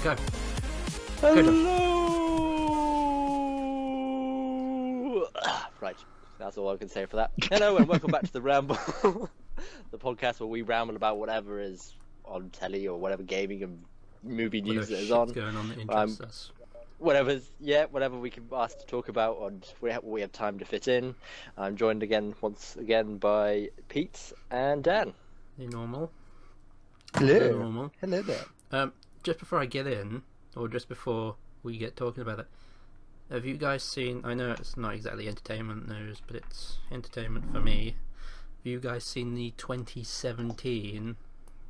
Go. Hello! Right, that's all I can say for that. Hello and welcome back to the Ramble, the podcast where we ramble about whatever is on telly or whatever gaming and movie news that is on. Going on that interests us. Whatever we can ask to talk about, and we have time to fit in. I'm joined once again by Pete and Dan. The normal. Hello. Normal. Hello there. Just before I get in, or just before we get talking about it, have you guys seen? I know it's not exactly entertainment news, but it's entertainment for me. Have you guys seen the 2017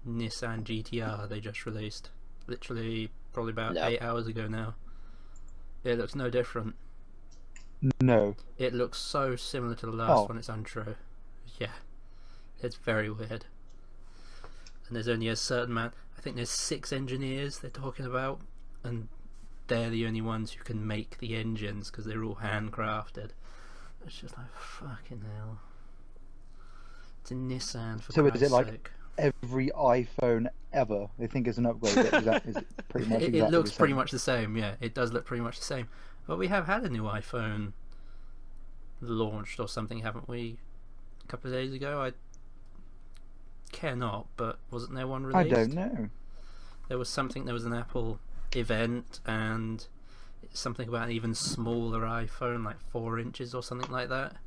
Nissan GTR they just released? Literally, probably about 8 hours ago now. It looks no different. No. It looks so similar to the last one, it's untrue. Yeah. It's very weird. And there's only a certain amount. I think there's 6 engineers they're talking about, and they're the only ones who can make the engines because they're all handcrafted. It's just like, fucking hell. It's a Nissan, for Christ's is it like sake. Every iPhone ever? They think it's an upgrade. Is it pretty much exactly it looks the pretty same? much the same, yeah. It does look pretty much the same. But we have had a new iPhone launched or something, haven't we? A couple of days ago? I care not, but wasn't there one released? I don't know. There was an Apple event, and something about an even smaller iPhone, like 4 inches or something like that.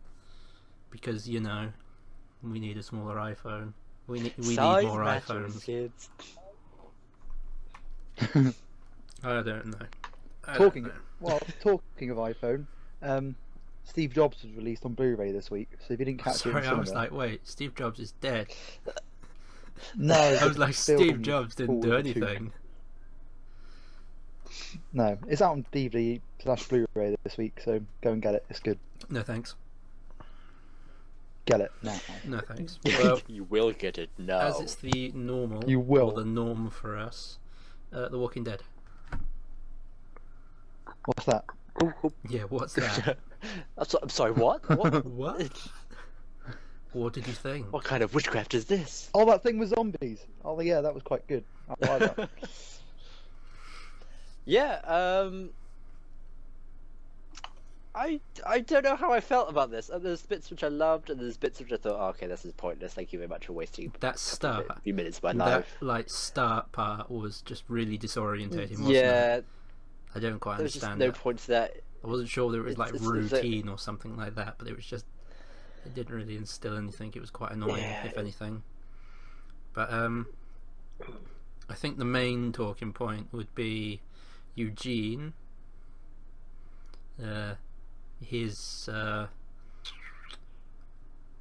Because, you know, we need a smaller iPhone. We need more iPhones. Kids. I don't know. Talking of iPhone, Steve Jobs was released on Blu-ray this week. So if you didn't catch it in Sorry, I cinema, was like, wait, Steve Jobs is dead. no, I was like, Steve film Jobs didn't do called anything. No, it's out on DVD/Blu-ray this week, so go and get it. It's good. No thanks. Get it now. No thanks. Well, You will get it now. as it's the normal, You will. or the norm for us, The Walking Dead. What's that? Yeah, what's that? I'm sorry, what? What? What? What did you think? What kind of witchcraft is this? Oh, that thing with zombies. Oh, yeah, that was quite good. I like that. Yeah, I don't know how I felt about this. There's bits which I loved, and there's bits which I thought, oh, okay, this is pointless. Thank you very much for wasting That start, a few minutes of my that life. start part was just really disorientating, wasn't Yeah, it? I don't quite there was just understand no it. point to that. I wasn't sure there was like It's routine or something like that, but it was just, it didn't really instill anything. It was quite annoying, Yeah. if anything. But I think the main talking point would be Eugene. His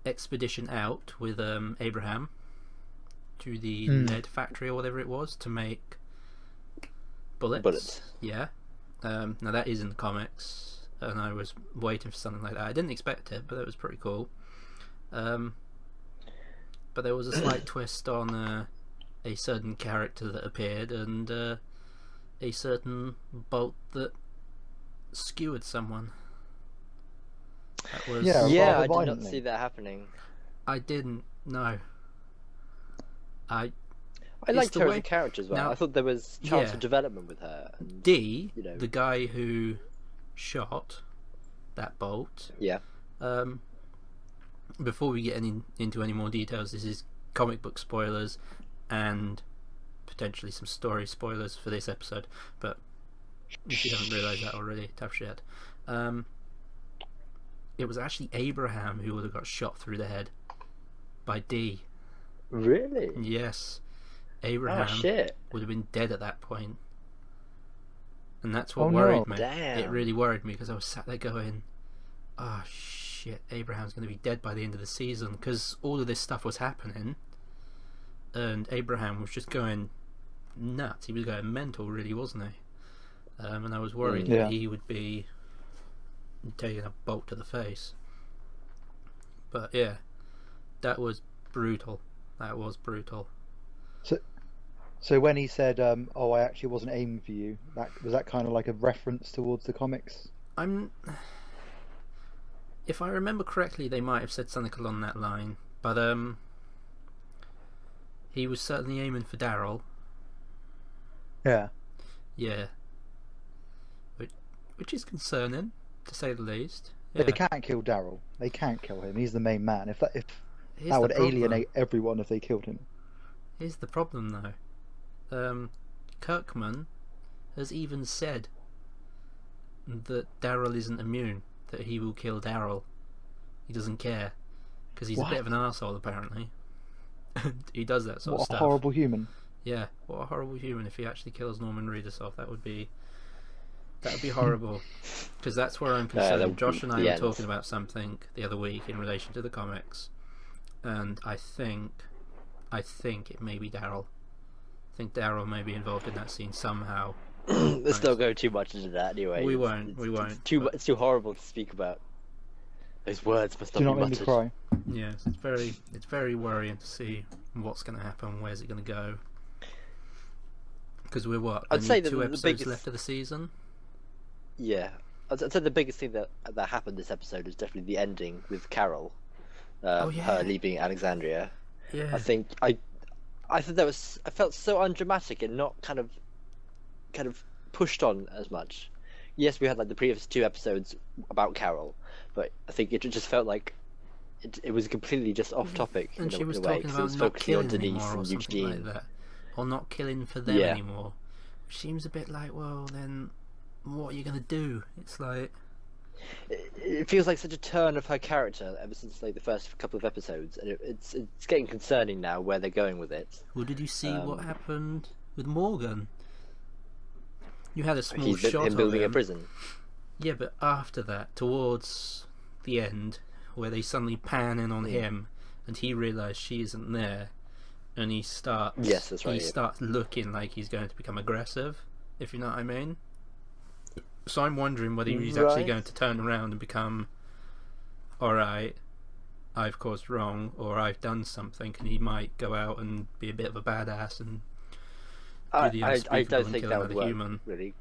expedition out with Abraham to the lead factory or whatever it was to make bullets. Yeah. Now that is in the comics, and I was waiting for something like that. I didn't expect it, but it was pretty cool. But there was a slight twist on a certain character that appeared, and a certain bolt that skewered someone. That was... Yeah. Yeah, rather I did not violently. see that happening. I didn't know. I It's liked the her way- as a character as well. Now- I thought there was chance Yeah. for development with her. And, D, you know. the guy who shot that bolt. Yeah. Before we get into any more details, this is comic book spoilers and potentially some story spoilers for this episode. But if you haven't realised that already, tough shit. It was actually Abraham who would have got shot through the head by D. Really? Yes, Oh Abraham shit! would have been dead at that point, and that's what Oh, no. worried me. Damn. It really worried me because I was sat there going, "Oh shit, Abraham's going to be dead by the end of the season," because all of this stuff was happening, and Abraham was just going nuts. He was going mental, really, wasn't he? And I was worried Yeah. that he would be taking a bolt to the face. But yeah, that was brutal. That was brutal. So when he said, "Oh, I actually wasn't aiming for you," was that kind of like a reference towards the comics? If I remember correctly, they might have said something along that line. But he was certainly aiming for Daryl. Yeah. Yeah. Which is concerning, to say the least. But Yeah. they can't kill Daryl. They can't kill him. He's the main man. If that Here's that the would problem. alienate everyone if they killed him. Here's the problem, though. Kirkman has even said that Daryl isn't immune, that he will kill Daryl. He doesn't care, because he's a bit of an arsehole, apparently. He does that sort of stuff. What a horrible human. Yeah, what a horrible human. If he actually kills Norman Reedus off, that would be horrible. Because that's where I'm concerned. Josh and I were talking about something the other week in relation to the comics, and I think it may be Daryl. I think Daryl may be involved in that scene somehow. Let's not go too much into that anyway. We won't. It's too horrible to speak about. Those words must not be muttered. Do not make me cry. Yes, it's very worrying to see what's going to happen. Where's it going to go? Because we're I'd say two episodes left of the season. Yeah, I'd say the biggest thing that happened this episode is definitely the ending with Carol, her leaving Alexandria. Yeah, I think I thought I felt so undramatic and not kind of pushed on as much. Yes, we had like the previous 2 episodes about Carol, but I think it just felt like it was completely just off topic. And she was talking about not killing anymore or something like that, or not killing for them anymore. Which seems a bit like, well, then what are you going to do? It's like it feels like such a turn of her character ever since like the first couple of episodes, and it's getting concerning now where they're going with it. Well, did you see what happened with Morgan? You had a small shot him building a prison. Yeah, but after that, towards the end, where they suddenly pan in on him, and he realises she isn't there, and he starts. Yes, that's right. He starts looking like he's going to become aggressive, if you know what I mean. So I'm wondering whether he's actually going to turn around and become, alright, I've caused wrong, or I've done something, and he might go out and be a bit of a badass and do the unspeakable I don't and think kill that would another work, human. really.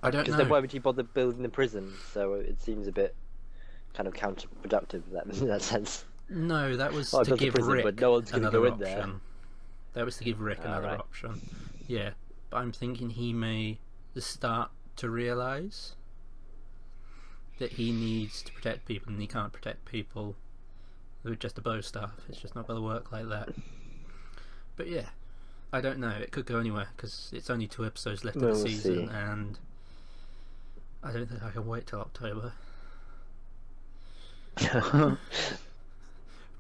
I don't know. Because then why would you bother building the prison? So it seems a bit kind of counterproductive in that sense. No, that was to give Rick but no one's another go in option. there. That was to give Rick another option. Yeah, but I'm thinking he may start to realise that he needs to protect people, and he can't protect people with just a bow staff. It's just not going to work like that. But yeah, I don't know. It could go anywhere because it's only 2 episodes left of the season, and I don't think I can wait till October.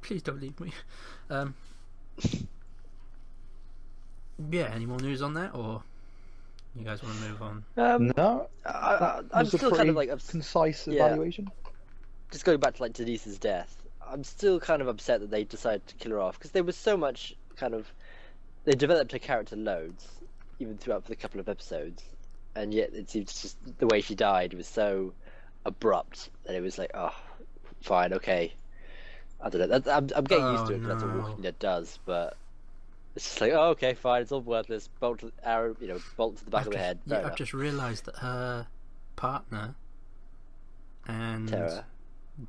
Please don't leave me. Yeah, any more news on that, or you guys want to move on? No, I'm still kind of like concise evaluation. Just going back to like Denise's death, I'm still kind of upset that they decided to kill her off because there was so much they developed her character loads, even throughout the couple of episodes, and yet it seems just the way she died was so abrupt that it was like, oh, fine, okay. I don't know. I'm getting used to it because that's what Walking Dead does, but it's just like, oh, okay, fine, it's all worthless. Bolt to the back of the head. Yeah, I've just realised that her partner and Tara.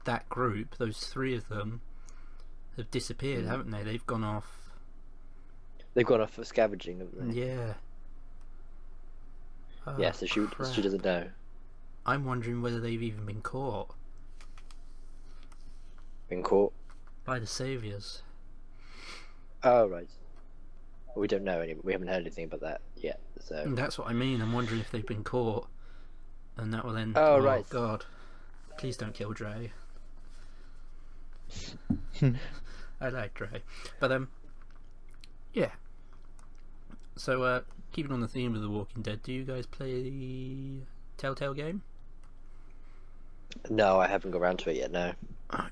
That group, those 3 of them, have disappeared, haven't they? They've gone off. They've gone off for scavenging, haven't they? Yeah. Oh, yeah, so she doesn't know. I'm wondering whether they've even been caught. Been caught? By the Saviours. Oh, right. Well, we don't know we haven't heard anything about that yet, so... And that's what I mean. I'm wondering if they've been caught. And that will then... Oh, right. God. Please don't kill Dre. I like Dre. But, yeah. So, keeping on the theme of The Walking Dead, do you guys play the Telltale game? No, I haven't got around to it yet, no. Oh,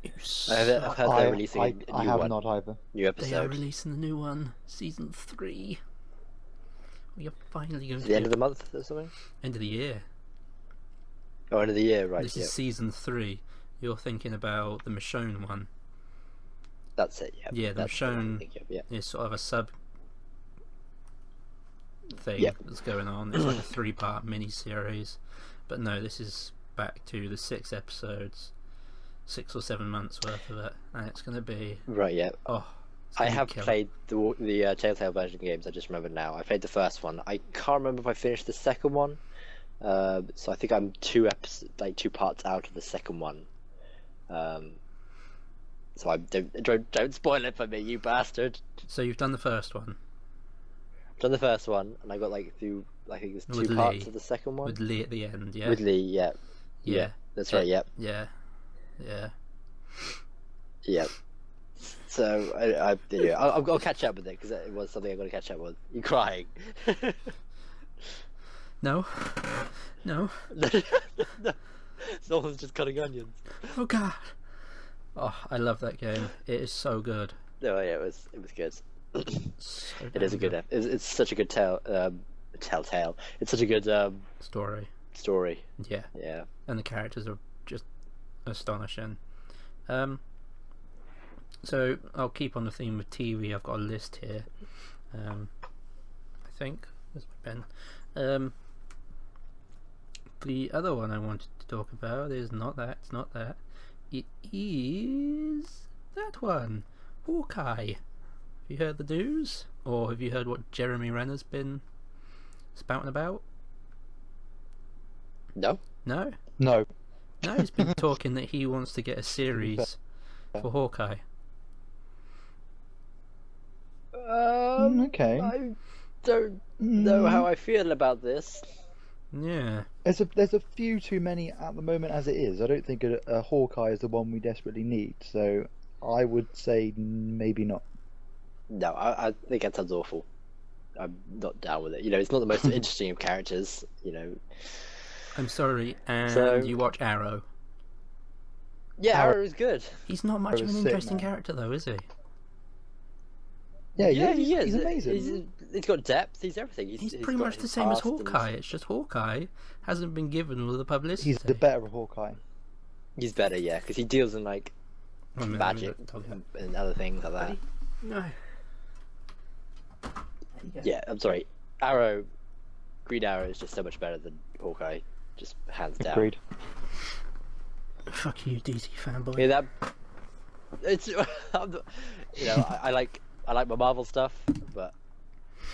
I've heard they're releasing a new one. I have not either. New episode. They are releasing the new one, season 3. We are finally going to the end of the month or something? End of the year. Oh, end of the year, right. This is season 3. You're thinking about the Michonne one. That's it, yeah. Yeah, the Michonne is sort of a sub thing that's going on. It's like a 3-part mini-series. But no, this is back to the 6 episodes. 6 or 7 months worth of it, and it's going to be right. Yeah. Oh, It's I gonna be have killer. played the Telltale version games. I just remembered now. I played the first one. I can't remember if I finished the second one. So I think I'm two parts out of the second one. So I don't spoil it for me, you bastard. So you've done the first one I've done the first one, and I got through. I think there's With two parts Lee. of the second one with Lee at the end, yeah. with Lee. Yeah, Yeah. that's right. Yep, Yeah. Yeah. yep. So I'll catch up with it because it was something I got to catch up with. You crying? No. No. Someone's just cutting onions. Oh god. Oh, I love that game. It is so good. No, yeah, it was good. So It is a damn good. It's such a good telltale. It's such a good story. story. Yeah. Yeah. And the characters are just astonishing. So I'll keep on the theme of TV. I've got a list here. I think there's my pen. The other one I wanted to talk about is not that. It's not that. It is that one, Hawkeye. Have you heard the news, or have you heard what Jeremy Renner's been spouting about? No. No. No. No, he's been talking that he wants to get a series for Hawkeye. Okay. I don't know how I feel about this. Yeah. There's a few too many at the moment as it is. I don't think a Hawkeye is the one we desperately need. So I would say maybe not. No, I think that sounds awful. I'm not down with it. It's not the most interesting of characters. I'm sorry, and So- you watch Arrow. Yeah, Arrow- Arrow is good. He's not much of Arrow's an sick, interesting man. character, though, is he? Yeah, he is. He's amazing. He's got depth. He's everything. He's he's pretty got much the his same as past and Hawkeye. It's just Hawkeye hasn't been given all the publicity. He's the better Hawkeye. He's better, yeah, because he deals in I mean, magic I mean, and other things like that. No. Yeah, I'm sorry. Green Arrow is just so much better than Hawkeye, just hands down. Agreed. Fuck you, DC fanboy. Yeah, it's I like my Marvel stuff, but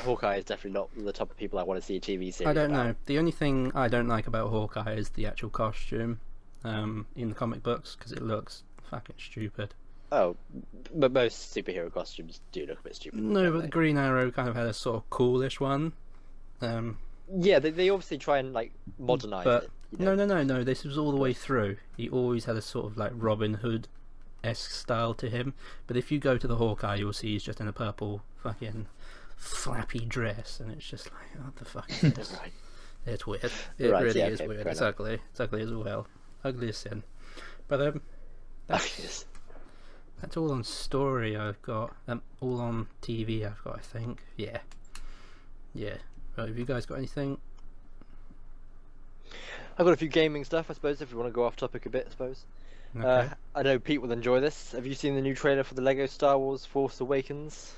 Hawkeye is definitely not the top of people I want to see a TV series. I don't about. know. The only thing I don't like about Hawkeye is the actual costume in the comic books, because it looks fucking stupid. Oh, but most superhero costumes do look a bit stupid. No, don't but they? Green Arrow kind of had a sort of coolish one. Yeah, they obviously try and modernize But it. no. This was all the way through. He always had a sort of Robin Hood-esque style to him. But if you go to the Hawkeye, you'll see he's just in a purple fucking flappy dress, and it's just like, what the fuck is this? Right. It's weird. It Right, really yeah, is okay, weird. fair It's enough. ugly. It's ugly as well. Ugly as sin. But Yes. that's all on story I've got. All on TV I've got, I think. Yeah. Right, have you guys got anything? I've got a few gaming stuff, I suppose, if you want to go off topic a bit, I suppose. Okay. I know Pete will enjoy this. Have you seen the new trailer for the Lego Star Wars Force Awakens?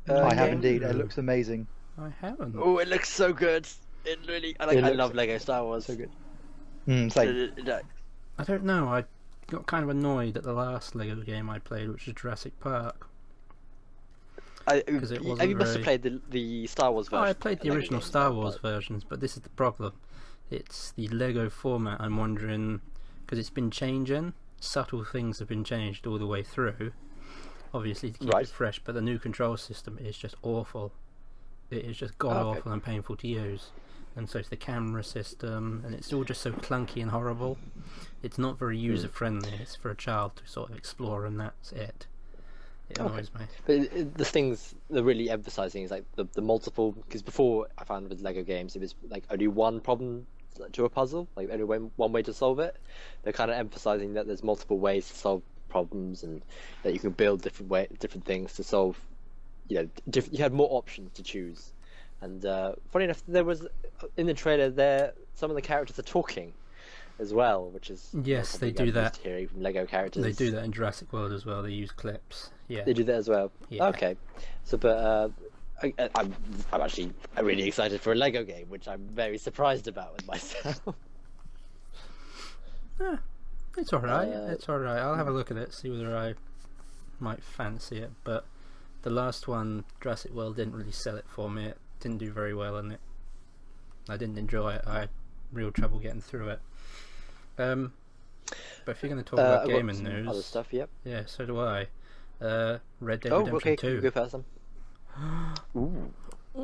I have game? indeed. It looks amazing. I haven't. Oh, it looks so good. It really. I It looks love Lego Star Wars. So good. Same. I don't know. I got kind of annoyed at the last Lego game I played, which was Jurassic Park. 'Cause it wasn't You must have very- played the Star Wars Oh, version. I played the Lego original games, Star but- Wars versions, but this is the problem. It's the Lego format. I'm wondering, because it's been changing. Subtle things have been changed all the way through. Obviously to keep Right. it fresh, but the new control system is just awful. It is just god Okay. awful and painful to use. And so it's the camera system, and it's all just so clunky and horrible. It's not very user friendly. It's for a child to sort of explore, and that's it. It annoys me. But the things they're really emphasizing is the multiple. Because before I found with Lego games, it was only one problem to a puzzle, only one way to solve it. They're kind of emphasizing that there's multiple ways to solve problems, and that you can build different things to solve. You had more options to choose. And funny enough, there was in the trailer there some of the characters are talking as well, which is Yes, something they do I'm used that. to hearing from Lego characters. They do that in Jurassic World as well. They use clips. Yeah. They do that as well. Yeah. Okay, so but I'm actually really excited for a Lego game, which I'm very surprised about with myself. It's alright. Uh, It's alright. I'll have a look at it, see whether I might fancy it. But the last one, Jurassic World, didn't really sell it for me. It didn't do very well in it. I didn't enjoy it. I had real trouble getting through it. But if you're going to talk about I've got gaming some news, other stuff. Yep. yeah, so do I. Red Dead Oh, Redemption okay. 2. You go first then. Ooh. I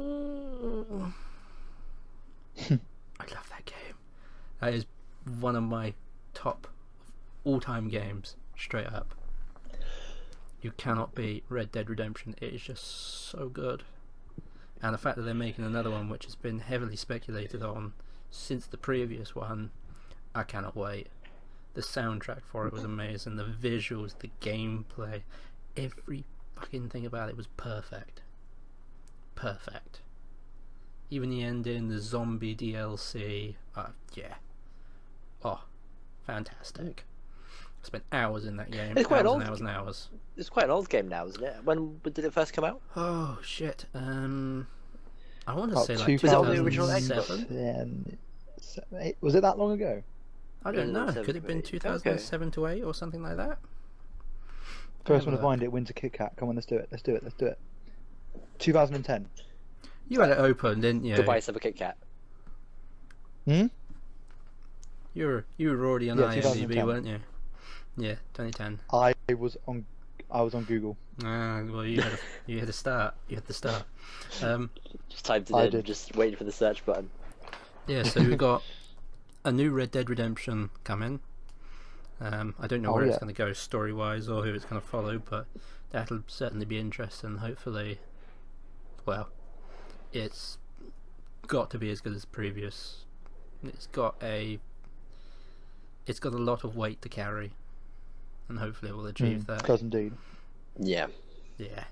love that game. That is one of my top all-time games, straight up. You cannot beat Red Dead Redemption. It is just so good. And the fact that they're making another one, which has been heavily speculated on since the previous one, I cannot wait. The soundtrack for it was amazing. The visuals, the gameplay, every fucking thing about it was perfect. Perfect. Even the ending, the zombie DLC, yeah. Oh, fantastic. I spent hours in that game. It's quite hours old. and hours and hours. It's quite an old game now, isn't it? When did it first come out? Oh shit. I want to About say like 2000. Was it on the original 2007. Was it that long ago? I don't know. 2007 Could it have been to 8? 2007 to 8 or something like that? First Have one a to find it wins a Kit Kat. Come on, let's do it. Let's do it. 2010. You had it open, didn't you? Goodbye, Summer Kit Kat. Hmm? You were already on Yeah, IMDb, 2010. weren't you? Yeah, 2010. I was on Google. Well, you had a start. You had the start. Just typed it I in, did. just waiting for the search button. Yeah, so we've got a new Red Dead Redemption coming. I don't know where it's yeah. going to go story-wise or who it's going to follow, but that'll certainly be interesting. Hopefully, well, it's got to be as good as the previous. It's got a lot of weight to carry, and hopefully it will achieve that. It does indeed. Yeah. Yeah.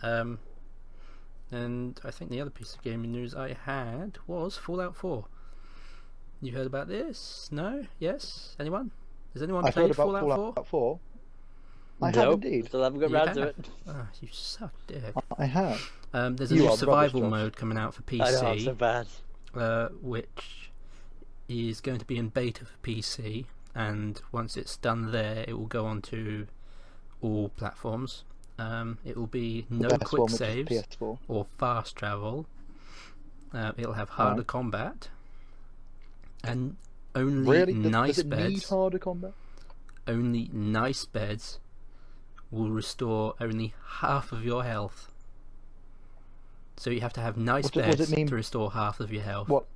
And I think the other piece of gaming news I had was Fallout 4. You heard about this? No? Yes? Anyone? Has anyone I've heard played about Fallout 4? 4. I have Nope, indeed. still haven't got You round to have? it. Ah, you suck dick. I have. There's a You new are rubbish, survival Josh. mode coming out for I know, I'm so PC, bad. which is going to be in beta for PC, and once it's done there, it will go on to all platforms. It will be no The best quick one, which is saves PS4. or fast travel. It'll have harder Right. combat, and only Really? nice Does it need beds. harder combat? Only nice beds will restore only half of your health. So you have to have nice What does beds it mean? to restore half of your health. What?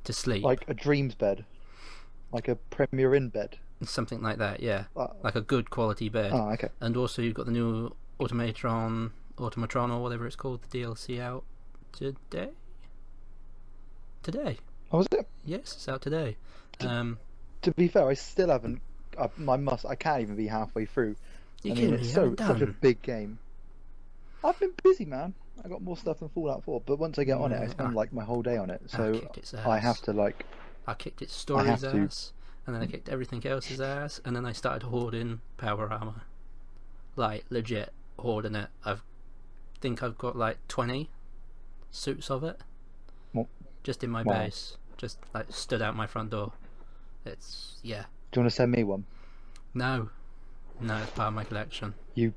To sleep. Like a dreams bed? Like a Premier Inn bed? Something like that, yeah. Uh, Like a good quality bed. Oh, okay. And also you've got the new Automatron or whatever it's called, the DLC out today? Today. Oh, was it? Yes, it's out today. To be fair, I still haven't. I can't even be halfway through. You I kidding mean, me? it's You haven't such a done? big game. I've been busy, man. I got more stuff than Fallout 4, but once I get on it, I spend like my whole day on it. So kicked its I ass. have to I kicked its story's have to. ass, and then I kicked everything else's ass, and then I started hoarding power armor. Like, legit hoarding it. Think I've got like 20 suits of it. Well, just in my wow. base. Just like stood out my front door. It's, yeah. Do you want to send me one? No, it's part of my collection. You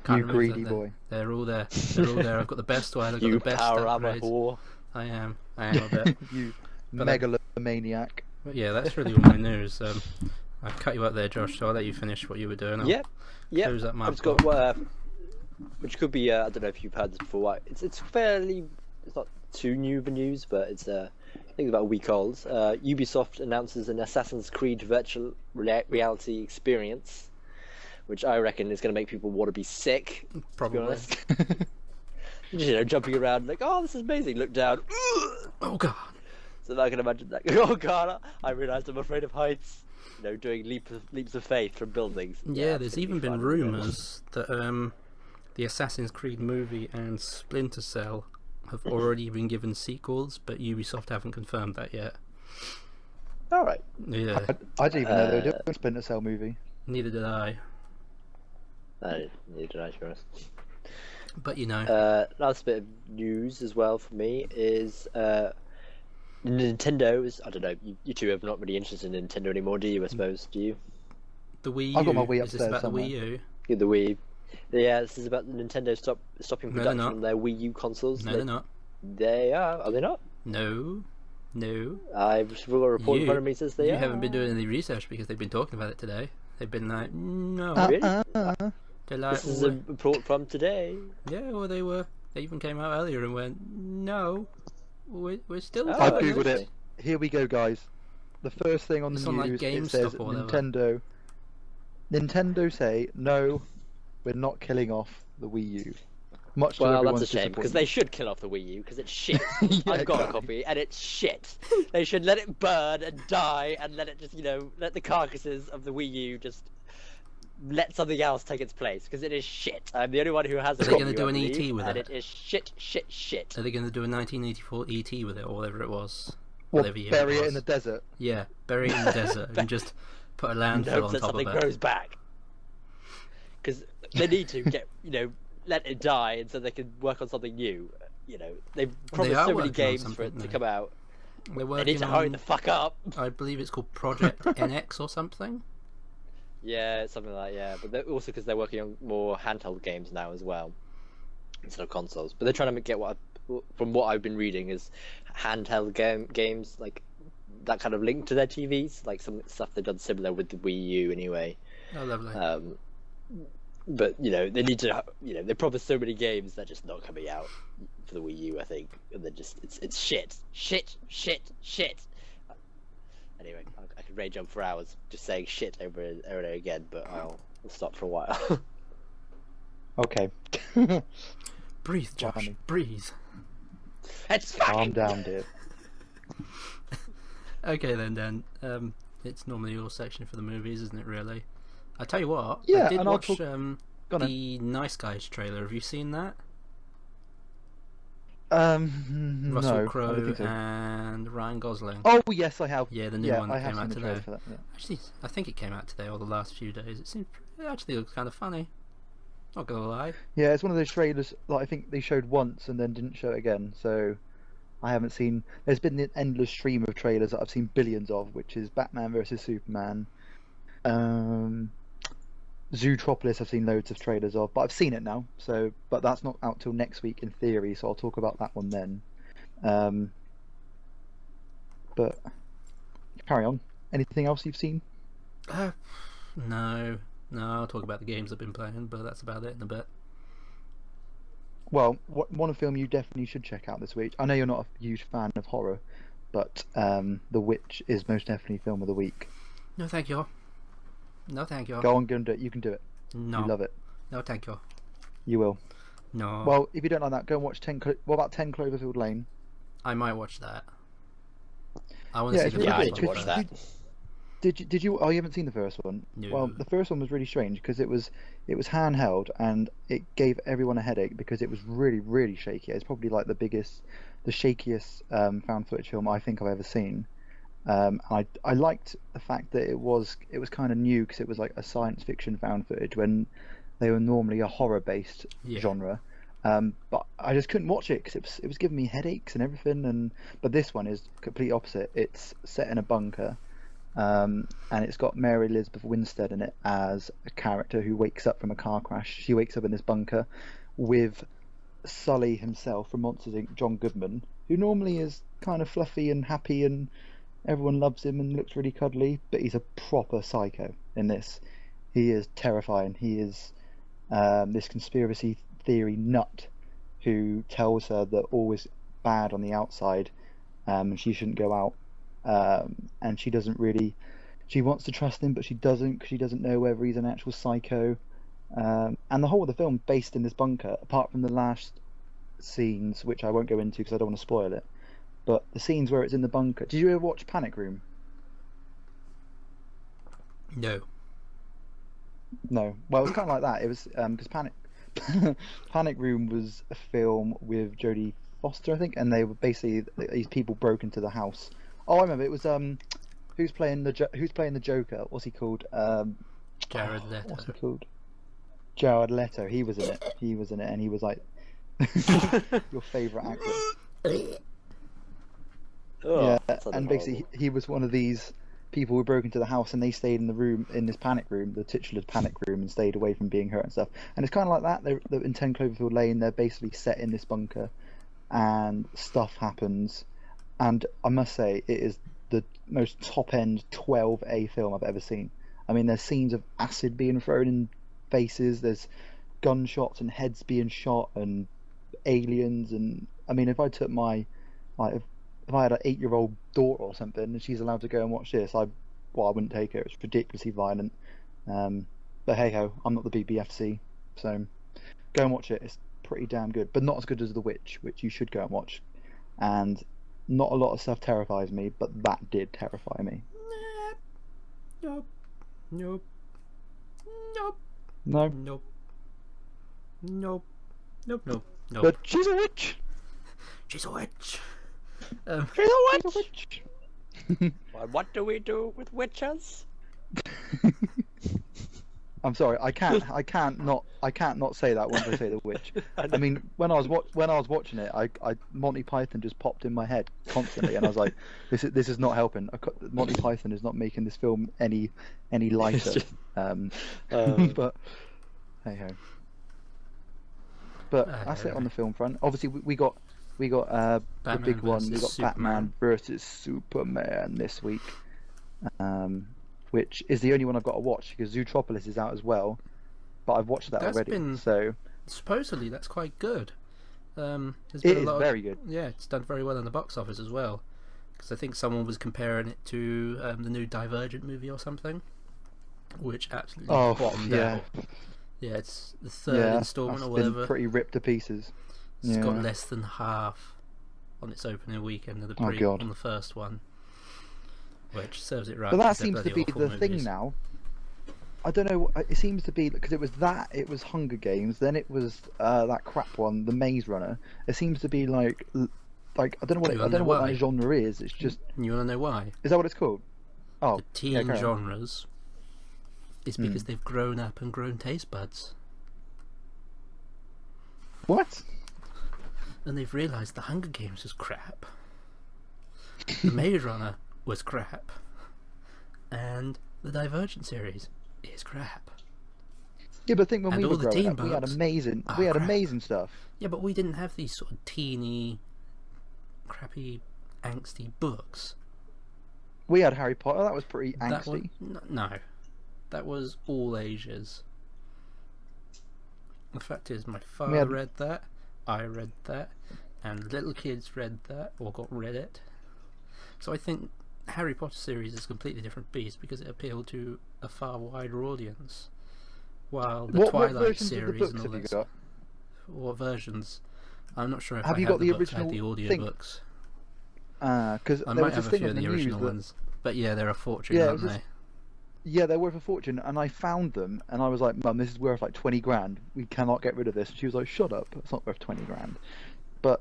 Can't remove greedy them. boy. They're all there. They're all there. I've got the best one. I've got You the best power armor upgrades. whore. I am a bit. You But megalomaniac. But yeah, that's really all my news. I cut you up there, Josh, so I'll let you finish what you were doing. I'll Yep. close up my I've just got which could be I don't know if you've heard this before. It's fairly, it's not too new of a news, but it's I think it's about a week old. Ubisoft announces an Assassin's Creed virtual reality experience, which I reckon is going to make people want to be sick. Probably. To be honest. Jumping around like, oh, this is amazing. Look down. Oh god. So I can imagine that. Oh god, I realised I'm afraid of heights. Doing leaps of faith from buildings. Yeah, it's there's gonna even be been fun. rumours that the Assassin's Creed movie and Splinter Cell have already been given sequels, but Ubisoft haven't confirmed that yet. All right. Yeah, I didn't even know they were doing a Splinter Cell movie. neither did I. Neither did I, to be honest. But you know, Last bit of news as well for me is Nintendo is. I don't know. You two are not really interested in Nintendo anymore, do you? I suppose. Do you? the Wii U. I've got my Wii Is this upstairs about somewhere. the Wii U? The Wii. Yeah, this is about Nintendo stopping No, they're production not. on their Wii U consoles. No, they're not. They are. Are they not? No. No. I've got a report in front of me that says they You are. haven't been doing any research because they've been talking about it today. They've been like, no. Really? They're like, This is a report from today. yeah, well, they even came out earlier and went, no, we're still Oh, I doing googled it. it. Here we go, guys. The first thing on It's the on, like, news, it GameStop says or whatever. Nintendo. Nintendo say no, we're not killing off the Wii U. Much to Well, everyone's that's a shame because they should kill off the Wii U because it's shit. Yeah, I've got a exactly. copy and it's shit. They should let it burn and die and let it just, let the carcasses of the Wii U just let something else take its place because it is shit. I'm the only one who has a Are they copy, gonna do I an believe, ET with and it? it is shit, shit, shit. Are they going to do a 1984 ET with it or whatever it was? Well, Whatever year bury it it was. in the desert. Yeah, bury it in the desert and just put a landfill Hope on that top something of it. grows back because they need to get let it die and so they can work on something new. They promised are so many working on games for something it to now. come out. They're They working need to hurry on, the fuck up. I believe it's called Project NX or something. Yeah, it's something like but they're also because they're working on more handheld games now as well instead of consoles. But they're trying to get from what I've been reading is handheld games like that kind of link to their TVs, like some stuff they've done similar with the Wii U anyway. Oh, lovely. But they need to. They promised so many games that are just not coming out for the Wii U, I think, and they're just it's shit. Anyway, I could rage on for hours just saying shit over and over again, but I'll stop for a while. Okay. Breathe, Josh. Blimey. Breathe. It's Calm fucking down, dear. Okay then, Dan. It's normally your section for the movies, isn't it? Really. I tell you what. Yeah, I did and I'll watch talk- Go on then. the Nice Guys trailer. Have you seen that? Russell Russell Crowe and Ryan Gosling. Oh yes, I have. Yeah, the new yeah, one I that have came seen out the today. trailer for that. Yeah. Actually, I think it came out today or the last few days. It actually looks kind of funny. Not gonna lie. Yeah, it's one of those trailers that I think they showed once and then didn't show it again. So I haven't seen. There's been an endless stream of trailers that I've seen billions of, which is Batman versus Superman. Zootropolis I've seen loads of trailers of, but I've seen it now. So, but that's not out till next week in theory. So I'll talk about that one then. But carry on. Anything else you've seen? No. I'll talk about the games I've been playing, but that's about it in a bit. Well, one film you definitely should check out this week. I know you're not a huge fan of horror, but The Witch is most definitely film of the week. No, thank you. No, thank you. Go on, go and do it. You can do it. No. You love it. No, thank you. You will. No. Well, if you don't like that, go and watch What about 10 Cloverfield Lane? I might watch that. I want Yeah, to it's see the really I first need good. to one watch first. that. Did you? Oh, you haven't seen the first one. No. Well, the first one was really strange because it was handheld and it gave everyone a headache because it was really, really shaky. It's probably like the shakiest found footage film I think I've ever seen. I liked the fact that it was kind of new because it was like a science fiction found footage when they were normally a horror based genre. But I just couldn't watch it because it was giving me headaches and everything. But this one is complete opposite. It's set in a bunker. And it's got Mary Elizabeth Winstead in it as a character who wakes up from a car crash. She wakes up in this bunker with Sully himself from Monsters Inc., John Goodman, who normally is kind of fluffy and happy and everyone loves him and looks really cuddly, but he's a proper psycho in this. He is terrifying. He is this conspiracy theory nut who tells her that all is bad on the outside and she shouldn't go out. And she wants to trust him, but she doesn't because she doesn't know whether he's an actual psycho. And the whole of the film based in this bunker, apart from the last scenes, which I won't go into because I don't want to spoil it. But the scenes where it's in the bunker. Did you ever watch Panic Room? No. No. Well, it was kind of like that. It was because Panic Room was a film with Jodie Foster, I think, and they were basically these people broke into the house. Oh, I remember. It was who's playing the Joker? What's he called? Jared Leto. What's he called? Jared Leto. He was in it, and he was like your favourite actor. Oh, Yeah, that sounded and basically horrible. he was one of these people who broke into the house and they stayed in the room, in this panic room, the titular panic room, and stayed away from being hurt and stuff. And it's kind of like that. They're in 10 Cloverfield Lane. They're basically set in this bunker, and stuff happens. And I must say, it is the most top-end 12A film I've ever seen. I mean, there's scenes of acid being thrown in faces. There's gunshots and heads being shot and aliens. And I mean, if I took my if I had an 8-year-old daughter or something and she's allowed to go and watch this, I wouldn't take her. It's ridiculously violent. But hey ho, I'm not the BBFC, so go and watch it. It's pretty damn good, but not as good as The Witch, which you should go and watch. And not a lot of stuff terrifies me, but that did terrify me. Nope. Nope. Nope. No. Nope. Nope. Nope. Nope. Nope. But she's a witch. She's a witch. She's a witch. Well, what do we do with witches? I'm sorry, I can't not say that once I say The Witch. I mean, when I was watching it, Monty Python just popped in my head constantly, and I was like, this is not helping. Monty Python is not making this film any lighter. But hey ho. But that's it on the film front. Obviously, we got the big one. We got Superman. Batman versus Superman this week. Which is the only one I've got to watch because Zootropolis is out as well, but I've watched that already. So supposedly that's quite good. There's it been a is lot very good. Yeah, it's done very well in the box office as well. Because I think someone was comparing it to the new Divergent movie or something, which absolutely bottomed out. Yeah, it's the third installment or whatever. Been pretty ripped to pieces. It's got less than half on its opening weekend of the on the first one. Which serves it right. But that seems to be the thing now. I don't know. It seems to be because it was Hunger Games, then it was that crap one, The Maze Runner. It seems to be like I don't know what that genre is. It's just. You want to know why? Is that what it's called? Oh, the teen genres. It's because they've grown up and grown taste buds. What? And they've realised the Hunger Games was crap. The Maze Runner was crap, and the Divergent series is crap. Yeah, but think when and we were growing up, we had crap. amazing stuff. Yeah, but we didn't have these sort of teeny, crappy, angsty books. We had Harry Potter. That was pretty angsty. No, that was all ages. The fact is, my father read that, I read that, and little kids read that or read it. So I think Harry Potter series is a completely different beast because it appealed to a far wider audience, while the Twilight series and all that stuff. What versions? I'm not sure if have I you have got the the books. I original had the audiobooks. Because I might have a few of the original ones, but yeah, they're a fortune, aren't they? Yeah, they're worth a fortune, and I found them, and I was like, "Mum, this is worth like 20 grand. We cannot get rid of this." And she was like, "Shut up! It's not worth 20 grand." But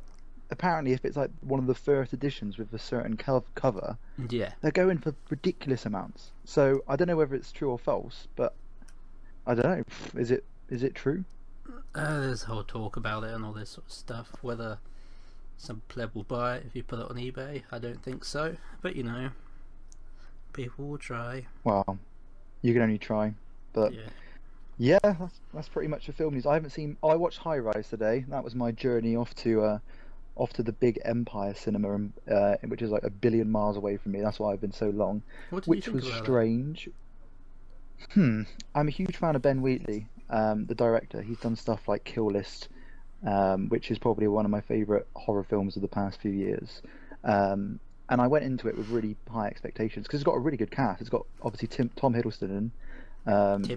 apparently, if it's like one of the first editions with a certain cover, they're going for ridiculous amounts. So I don't know whether it's true or false, but I don't know. Is it true? There's a whole talk about it and all this sort of stuff. Whether some pleb will buy it if you put it on eBay, I don't think so. But you know, people will try. Well, you can only try. But yeah, that's pretty much the film news. I watched High Rise today. That was my journey off to the big Empire cinema, which is like 1 billion miles away from me. That's why I've been so long. Which was strange. I'm a huge fan of Ben Wheatley, the director. He's done stuff like Kill List, which is probably one of my favourite horror films of the past few years. And I went into it with really high expectations because it's got a really good cast. It's got obviously Tom Hiddleston in.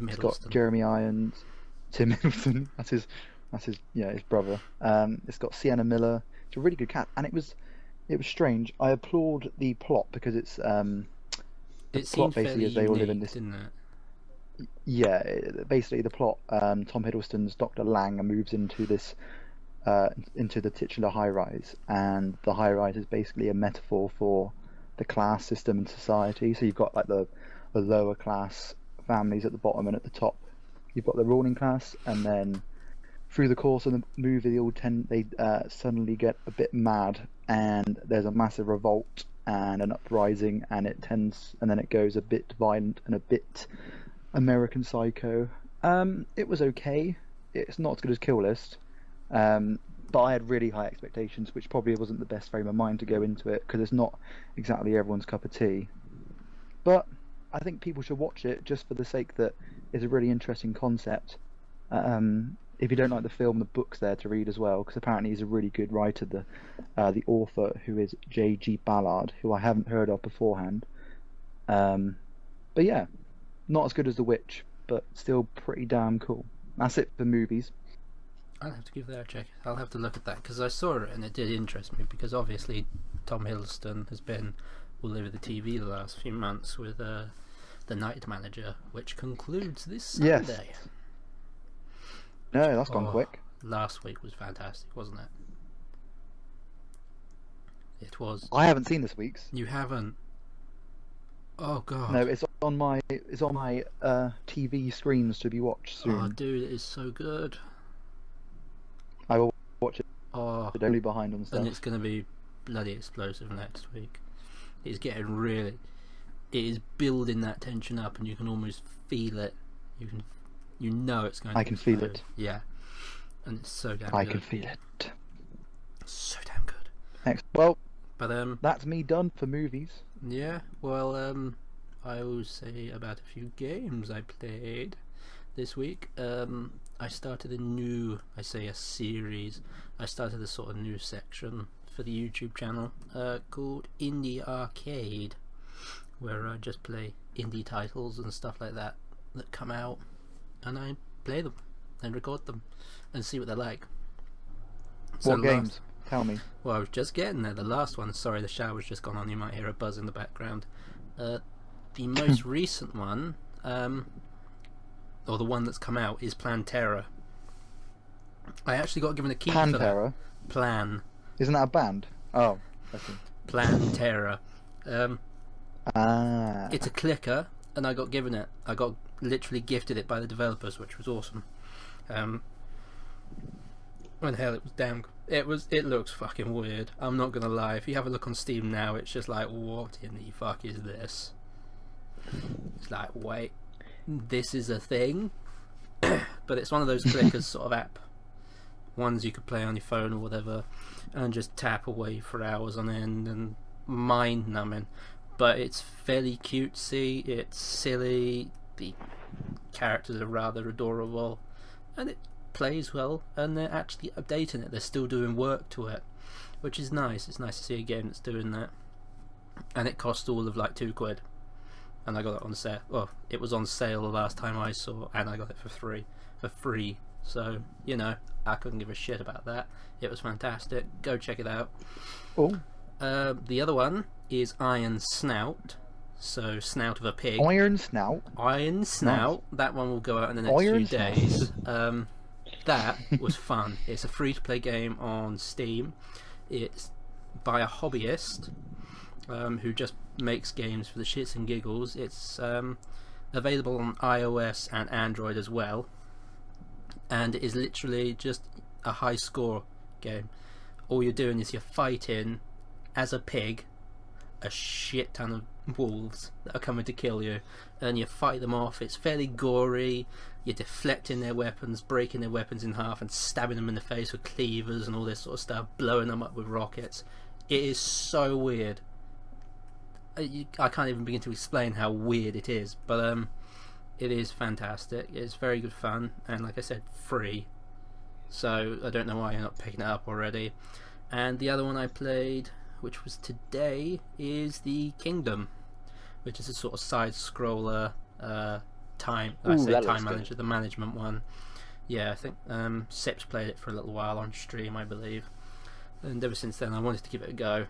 It's got Jeremy Irons, Tim Hiddleston. That's his brother. It's got Sienna Miller. It's a really good cast, and it was strange. I applaud the plot because it's it seemed basically as they all live in this. Didn't it? Yeah, basically the plot. Tom Hiddleston's Dr. Lang moves into this into the titular high rise, and the high rise is basically a metaphor for the class system in society. So you've got like the lower class families at the bottom, and at the top you've got the ruling class, and then through the course of the movie they suddenly get a bit mad, and there's a massive revolt, and an uprising, and then it goes a bit violent and a bit American Psycho. It was okay. It's not as good as Kill List, but I had really high expectations, which probably wasn't the best frame of mind to go into it, because it's not exactly everyone's cup of tea. But I think people should watch it just for the sake that it's a really interesting concept. If you don't like the film, the book's there to read as well, because apparently he's a really good writer. The author, who is J.G. Ballard, who I haven't heard of beforehand. But yeah, not as good as The Witch, but still pretty damn cool. That's it for movies. I'll have to give that a check. I'll have to look at that, because I saw it and it did interest me, because obviously Tom Hiddleston has been all over the TV the last few months with The Night Manager, which concludes this Sunday. Yes. No, that's gone quick. Last week was fantastic, wasn't it? It was. I haven't seen this week's. You haven't? Oh god. No, it's on my TV screens to be watched soon. Oh dude, it is so good. I will watch it. Oh, Only behind on stuff. and it's going to be bloody explosive next week. It's getting really. It is building that tension up, and you can almost feel it. You know it's going to. I can feel it. Yeah, and it's so damn good. I can feel it. So damn good. Excellent. Well, but that's me done for movies. yeah. Well, I will say about a few games I played this week. I started a series. I started a sort of new section for the YouTube channel called Indie Arcade, where I just play indie titles and stuff like that come out, and I play them and record them and see what they're like. So what games? Tell me. Well, I was just getting there. The last one, sorry, the shower's just gone on. You might hear a buzz in the background. The most recent one, or the one that's come out, is Plantera. I actually got given a key for that. Plan. Isn't that a band? Oh, I see. Plantera. It's a clicker, and I got given it. I got literally gifted it by the developers, which was awesome. When hell, it was damn. It looks fucking weird. I'm not gonna lie. If you have a look on Steam now, it's just like, what in the fuck is this? It's like, wait, this is a thing? But it's one of those clickers sort of app ones you could play on your phone or whatever, and just tap away for hours on end, and mind numbing. But it's fairly cutesy. It's silly. The characters are rather adorable, and it plays well, and they're actually updating it. They're still doing work to it, which is nice. It's nice to see a game that's doing that. And it cost all of like £2, and I got it on sale. Well, it was on sale the last time I saw, and I got it for free. So I couldn't give a shit about that. It was fantastic. Go check it out. Oh. The other one is Iron Snout. So snout of a pig. Iron Snout. Iron Snout. Nice. That one will go out in the next few days. That was fun. It's a free-to-play game on Steam. It's by a hobbyist who just makes games for the shits and giggles. It's available on iOS and Android as well, and it is literally just a high score game. All you're doing is you're fighting as a pig a shit ton of wolves that are coming to kill you, and you fight them off. It's fairly gory. You're deflecting their weapons, breaking their weapons in half, and stabbing them in the face with cleavers and all this sort of stuff, blowing them up with rockets. It is so weird. I can't even begin to explain how weird it is, but it is fantastic. It's very good fun, and like I said, free. So I don't know why you're not picking it up already. And the other one I played, which was today, is The Kingdom, which is a sort of side-scroller time manager, the management one. Yeah, I think Sips played it for a little while on stream, I believe, and ever since then I wanted to give it a go,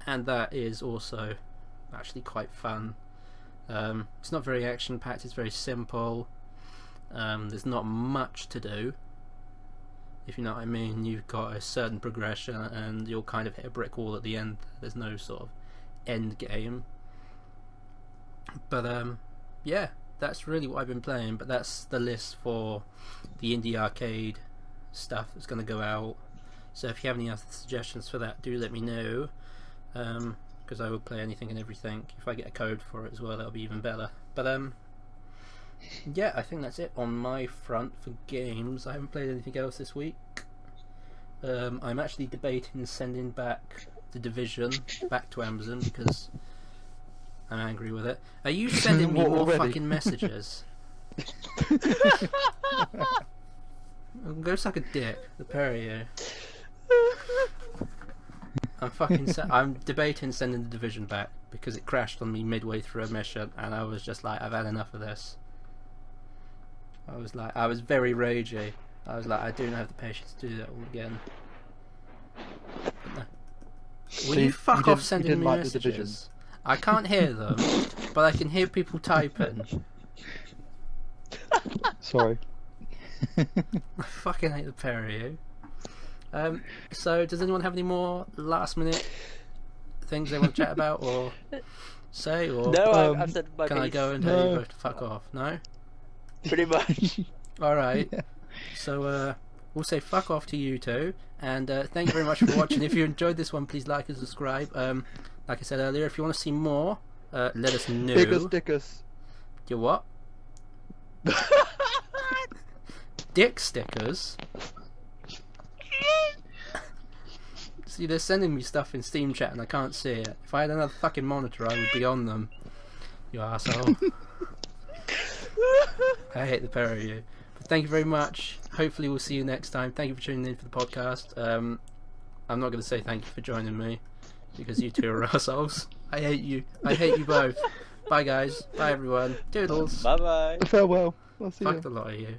and that is also actually quite fun. It's not very action-packed, it's very simple. There's not much to do, if you know what I mean. You've got a certain progression and you'll kind of hit a brick wall at the end. There's no sort of end game. But yeah, that's really what I've been playing. But that's the list for the Indie Arcade stuff that's going to go out. So if you have any other suggestions for that, do let me know, because because I will play anything and everything. If I get a code for it as well, that'll be even better. But yeah, I think that's it on my front for games. I haven't played anything else this week. I'm actually debating sending back The Division back to Amazon because I'm angry with it. Are you sending me more Already? fucking messages? Go suck a dick, the pair of you. I'm debating sending The Division back because it crashed on me midway through a mission, and I was just like, I've had enough of this. I was very ragey. I was like, I don't have the patience to do that all again. No. Will you fuck off sending me like The Division. messages? I can't hear them, but I can hear people typing. Sorry. I fucking hate the pair of you. So, does anyone have any more last minute things they want to chat about or say? Or No, I've said my can I piece. go and tell you No. both to fuck off? No? Pretty much. Alright. Yeah. So, we'll say fuck off to you two. And thank you very much for watching. If you enjoyed this one, please like and subscribe. Like I said earlier, if you want to see more, let us know. Dick us. Your what? Dick stickers? See, they're sending me stuff in Steam chat and I can't see it. If I had another fucking monitor, I would be on them. You arsehole. I hate the pair of you. But thank you very much. Hopefully we'll see you next time. Thank you for tuning in for the podcast. I'm not going to say thank you for joining me because you two are assholes. I hate you. I hate you both. Bye guys. Bye everyone. Doodles. Bye bye. Farewell. I'll see you. Fuck the lot of you.